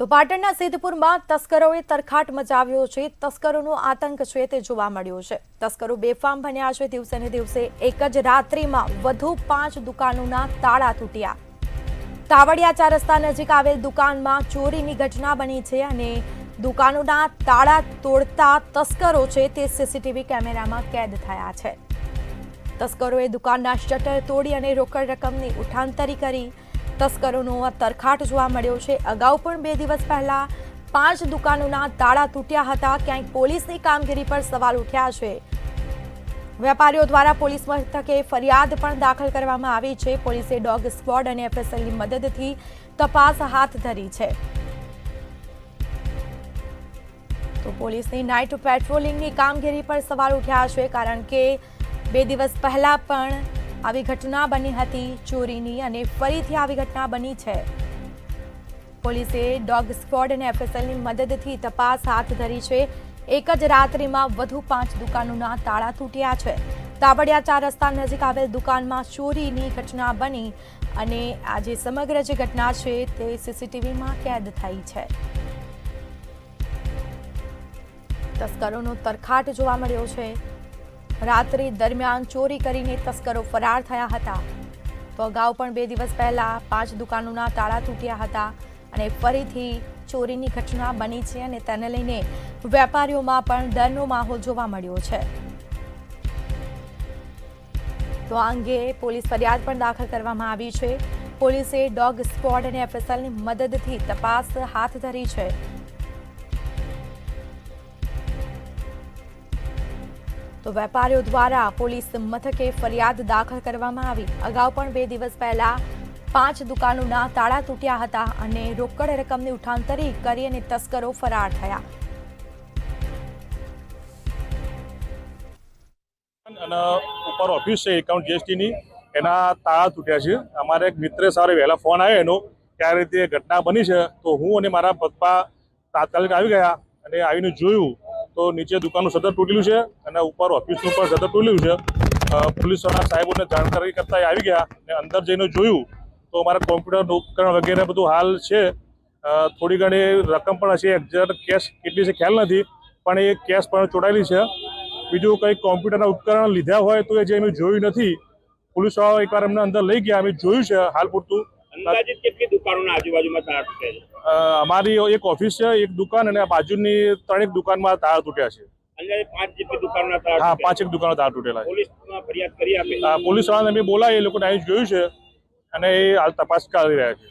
તો પાટણના સિદ્ધપુરમાં તસ્કરોએ તરખાટ મચાવ્યો છે। તસ્કરોનો આતંક છે તે જોવા મળ્યો છે। તસ્કરો બેફામ બન્યા છે। દિવસે ને દિવસે એક જ રાત્રિમાં વધુ 5 દુકાનોના તાળા તૂટ્યા। તાવડિયા 4 રસ્તા નજીક આવેલ દુકાનમાં ચોરીની ઘટના બની છે અને દુકાનોના તાળા તોડતા તસ્કરો છે તે સીસીટીવી કેમેરામાં કેદ થયા છે। તસ્કરોએ દુકાનના શટર તોડી અને રોકડ રકમની ઉઠાંતરી કરી। તસ્કરોનો આ તરખાટ જોવા મળ્યો છે। અગાઉ પણ 2 દિવસ પહેલા 5 દુકાનોના તાળા તૂટ્યા હતા। ક્યાંક પોલીસની કામગીરી પર સવાલ ઉઠ્યા છે। વેપારીઓ દ્વારા પોલીસ મથકે ફરિયાદ પણ દાખલ કરવામાં આવી છે। પોલીસે ડોગ સ્ક્વોડ અને એફએસએલની મદદથી તપાસ હાથ ધરી છે। તો પોલીસની નાઇટ પેટ્રોલિંગની કામગીરી પર સવાલ ઉઠ્યા છે, કારણ કે 2 દિવસ પહેલા પણ આવી ઘટના બની હતી ચોરીની અને ફરીથી આવી ઘટના બની છે। પોલીસે ડોગ સ્ક્વોડ અને એફએસએલની મદદથી તપાસ હાથ ધરી છે। એક જ રાત્રિમાં વધુ 5 દુકાનોના તાળા તૂટ્યા છે। તાવડિયા 4 રસ્તા નજીક આવેલ દુકાનમાં ચોરીની ઘટના બની અને આ જે સમગ્ર જે ઘટના છે તે સીસીટીવીમાં કેદ થઈ છે। તસ્કરોનો તરખાટ જોવા મળ્યો છે। રાત્રિ દરમિયાન ચોરી કરીને તસ્કરો ફરાર થયા હતા। તો અગાઉ પણ 2 દિવસ પહેલા 5 દુકાનોના તાળા તૂટ્યા હતા અને ફરીથી ચોરીની ઘટના બની છે અને તેને લઈને વેપારીઓમાં પણ ડરનો માહોલ જોવા મળ્યો છે। તો આ અંગે પોલીસ ફરિયાદ પણ દાખલ કરવામાં આવી છે। પોલીસે ડોગ સ્ક્વોડ અને એફએસએલની મદદથી તપાસ હાથ ધરી છે। તો વેપારીઓ દ્વારા પોલીસ મથકે ફરિયાદ દાખલ કરવામાં આવી। અગાઉ પણ 2 દિવસ પહેલા 5 દુકાનોના તાળા તૂટ્યા હતા અને રોકડ રકમની ઉઠાંતરી કરી અને તસ્કરો ફરાર થયા। અને ઉપર ઓફિસ છે એકાઉન્ટ જીએસટીની, એના તાળા તૂટ્યા છે। અમારે એક મિત્ર સવારે વહેલા ફોન આવ્યો એનો કે આ રીતે ઘટના બની છે। તો હું અને મારા પપ્પા તાત્કાલિક આવી ગયા અને આવીને જોયું તો નીચે દુકાનનું શટર તૂટેલું છે અને ઉપર ઓફિસનું પણ શટર તૂટેલું છે। પોલીસવાળા સાહેબોને જાણકારી કરતા આવી ગયા અને અંદર જઈને જોયું તો અમારા કોમ્પ્યુટર ઉપકરણ વગેરે બધું હાલ છે। થોડી ઘણી રકમ પણ હશે, એક્ઝેક્ટ કેશ કેટલી છે ખ્યાલ નથી, પણ એ કેશ પણ ચોરાયેલી છે। બીજું કંઈક કોમ્પ્યુટરના ઉપકરણ લીધા હોય તો એ જે અમે જોયું નથી। પોલીસવાળાઓ એકવાર અમને અંદર લઈ ગયા, અમે જોયું છે હાલ પૂરતું। અંદાજિત કેટલી દુકાનોના આજુબાજુમાં તાળા તૂટ્યા છે? અમારી એક ઓફિસ છે, એક દુકાન અને બાજુની 3 દુકાનમાં તાળા તૂટ્યા છે। અંદાજે 5 જેટલી દુકાનોના તાળા હા, તૂટ્યા 5 દુકાનો તાળા તૂટેલા છે। પોલીસમાં ફરિયાદ કરી આપી? પોલીસવાળાને અમે બોલાવી, એ લોકોને આવી જોયું છે અને એ હાલ તપાસ કરી રહ્યા છે।